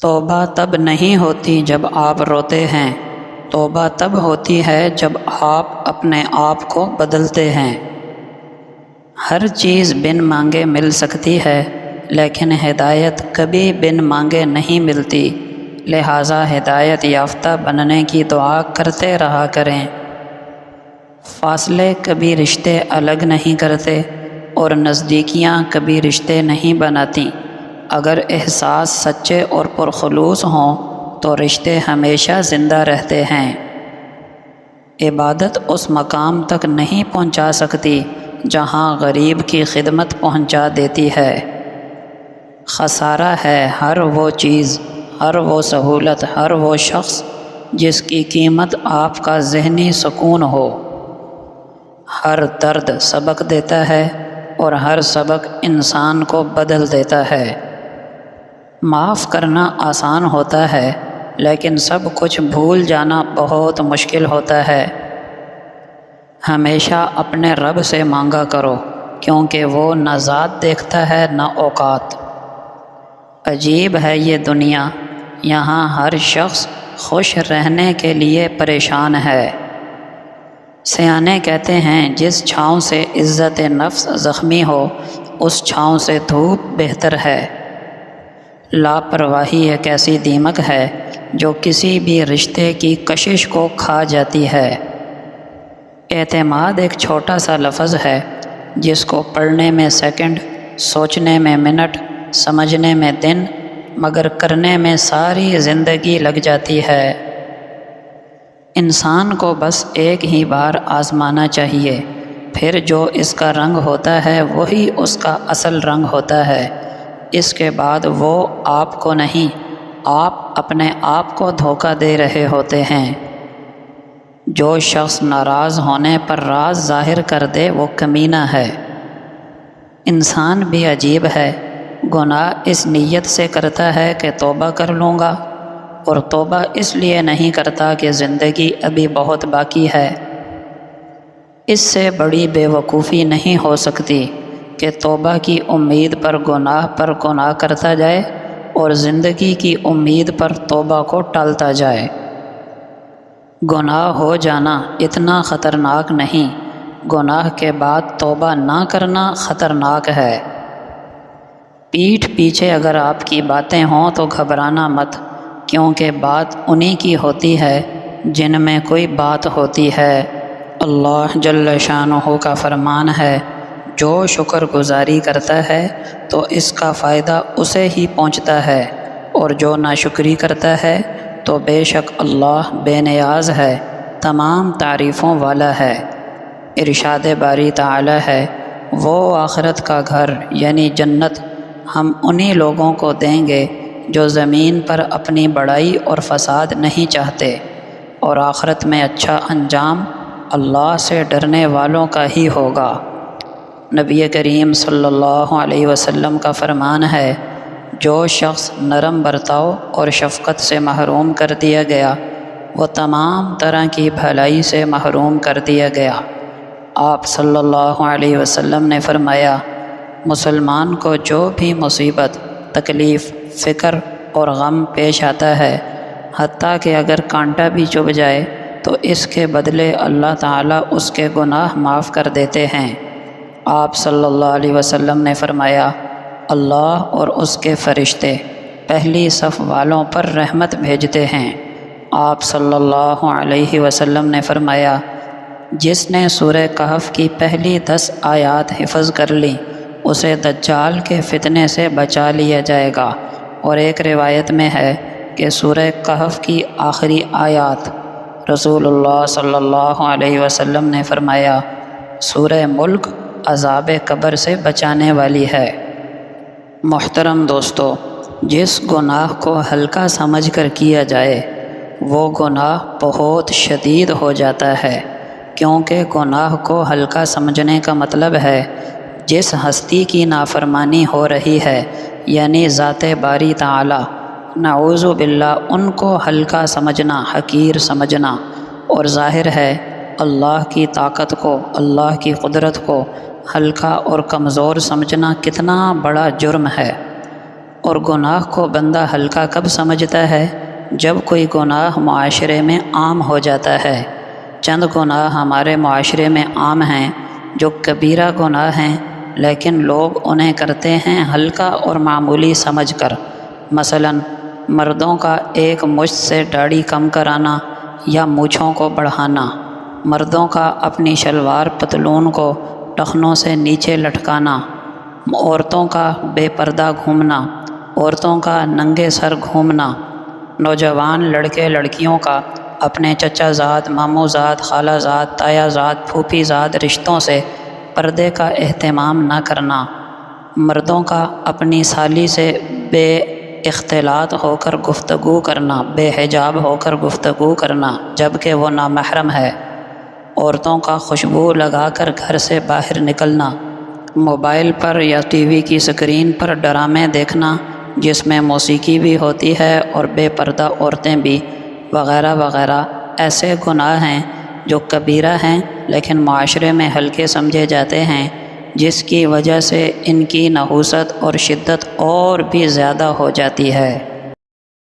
توبہ تب نہیں ہوتی جب آپ روتے ہیں، توبہ تب ہوتی ہے جب آپ اپنے آپ کو بدلتے ہیں۔ ہر چیز بن مانگے مل سکتی ہے، لیکن ہدایت کبھی بن مانگے نہیں ملتی، لہٰذا ہدایت یافتہ بننے کی دعا کرتے رہا کریں۔ فاصلے کبھی رشتے الگ نہیں کرتے اور نزدیکیاں کبھی رشتے نہیں بناتی۔ اگر احساس سچے اور پرخلوص ہوں تو رشتے ہمیشہ زندہ رہتے ہیں۔ عبادت اس مقام تک نہیں پہنچا سکتی جہاں غریب کی خدمت پہنچا دیتی ہے۔ خسارہ ہے ہر وہ چیز، ہر وہ سہولت، ہر وہ شخص جس کی قیمت آپ کا ذہنی سکون ہو۔ ہر درد سبق دیتا ہے اور ہر سبق انسان کو بدل دیتا ہے۔ معاف کرنا آسان ہوتا ہے، لیکن سب کچھ بھول جانا بہت مشکل ہوتا ہے۔ ہمیشہ اپنے رب سے مانگا کرو، کیونکہ وہ نہ ذات دیکھتا ہے نہ اوقات۔ عجیب ہے یہ دنیا، یہاں ہر شخص خوش رہنے کے لیے پریشان ہے۔ سیانے کہتے ہیں جس چھاؤں سے عزت نفس زخمی ہو، اس چھاؤں سے دھوپ بہتر ہے۔ لاپرواہی ایک ایسی دیمک ہے جو کسی بھی رشتے کی کشش کو کھا جاتی ہے۔ اعتماد ایک چھوٹا سا لفظ ہے جس کو پڑھنے میں سیکنڈ، سوچنے میں منٹ، سمجھنے میں دن، مگر کرنے میں ساری زندگی لگ جاتی ہے۔ انسان کو بس ایک ہی بار آزمانا چاہیے، پھر جو اس کا رنگ ہوتا ہے وہی اس کا اصل رنگ ہوتا ہے۔ اس کے بعد وہ آپ کو نہیں، آپ اپنے آپ کو دھوکہ دے رہے ہوتے ہیں۔ جو شخص ناراض ہونے پر راز ظاہر کر دے وہ کمینہ ہے۔ انسان بھی عجیب ہے، گناہ اس نیت سے کرتا ہے کہ توبہ کر لوں گا، اور توبہ اس لیے نہیں کرتا کہ زندگی ابھی بہت باقی ہے۔ اس سے بڑی بے وقوفی نہیں ہو سکتی کہ توبہ کی امید پر گناہ کرتا جائے اور زندگی کی امید پر توبہ کو ٹالتا جائے۔ گناہ ہو جانا اتنا خطرناک نہیں، گناہ کے بعد توبہ نہ کرنا خطرناک ہے۔ پیٹھ پیچھے اگر آپ کی باتیں ہوں تو گھبرانا مت، کیونکہ بات انہی کی ہوتی ہے جن میں کوئی بات ہوتی ہے۔ اللہ جل شانہ کا فرمان ہے، جو شکر گزاری کرتا ہے تو اس کا فائدہ اسے ہی پہنچتا ہے، اور جو ناشکری کرتا ہے تو بے شک اللہ بے نیاز ہے، تمام تعریفوں والا ہے۔ ارشاد باری تعالی ہے، وہ آخرت کا گھر یعنی جنت ہم انہی لوگوں کو دیں گے جو زمین پر اپنی بڑائی اور فساد نہیں چاہتے، اور آخرت میں اچھا انجام اللہ سے ڈرنے والوں کا ہی ہوگا۔ نبی کریم صلی اللہ علیہ وسلم کا فرمان ہے، جو شخص نرم برتاؤ اور شفقت سے محروم کر دیا گیا، وہ تمام طرح کی بھلائی سے محروم کر دیا گیا۔ آپ صلی اللہ علیہ وسلم نے فرمایا، مسلمان کو جو بھی مصیبت، تکلیف، فکر اور غم پیش آتا ہے، حتیٰ کہ اگر کانٹا بھی چبھ جائے تو اس کے بدلے اللہ تعالیٰ اس کے گناہ معاف کر دیتے ہیں۔ آپ صلی اللہ علیہ وسلم نے فرمایا، اللہ اور اس کے فرشتے پہلی صف والوں پر رحمت بھیجتے ہیں۔ آپ صلی اللہ علیہ وسلم نے فرمایا، جس نے سورہ کہف کی پہلی 10 آیات حفظ کر لیں اسے دجال کے فتنے سے بچا لیا جائے گا۔ اور ایک روایت میں ہے کہ سورہ کہف کی آخری آیات، رسول اللہ صلی اللہ علیہ وسلم نے فرمایا، سورہ ملک عذاب قبر سے بچانے والی ہے۔ محترم دوستو، جس گناہ کو ہلکا سمجھ کر کیا جائے وہ گناہ بہت شدید ہو جاتا ہے، کیونکہ گناہ کو ہلکا سمجھنے کا مطلب ہے جس ہستی کی نافرمانی ہو رہی ہے، یعنی ذات باری تعالی، نعوذ باللہ، ان کو ہلکا سمجھنا، حقیر سمجھنا، اور ظاہر ہے اللہ کی طاقت کو، اللہ کی قدرت کو ہلکا اور کمزور سمجھنا کتنا بڑا جرم ہے۔ اور گناہ کو بندہ ہلکا کب سمجھتا ہے؟ جب کوئی گناہ معاشرے میں عام ہو جاتا ہے۔ چند گناہ ہمارے معاشرے میں عام ہیں جو کبیرہ گناہ ہیں، لیکن لوگ انہیں کرتے ہیں ہلکا اور معمولی سمجھ کر۔ مثلاً مردوں کا ایک مشت سے داڑھی کم کرانا یا مونچھوں کو بڑھانا، مردوں کا اپنی شلوار پتلون کو ٹخنوں سے نیچے لٹکانا، عورتوں کا بے پردہ گھومنا، عورتوں کا ننگے سر گھومنا، نوجوان لڑکے لڑکیوں کا اپنے چچا زاد، ماموں زاد، خالہ زاد، تایا زاد، پھوپھی زاد رشتوں سے پردے کا اہتمام نہ کرنا، مردوں کا اپنی سالی سے بے اختلاط ہو کر گفتگو کرنا، بے حجاب ہو کر گفتگو کرنا جبکہ وہ نامحرم ہے، عورتوں کا خوشبو لگا کر گھر سے باہر نکلنا، موبائل پر یا ٹی وی کی سکرین پر ڈرامے دیکھنا جس میں موسیقی بھی ہوتی ہے اور بے پردہ عورتیں بھی، وغیرہ وغیرہ ایسے گناہ ہیں جو کبیرہ ہیں لیکن معاشرے میں ہلکے سمجھے جاتے ہیں، جس کی وجہ سے ان کی نحوست اور شدت اور بھی زیادہ ہو جاتی ہے۔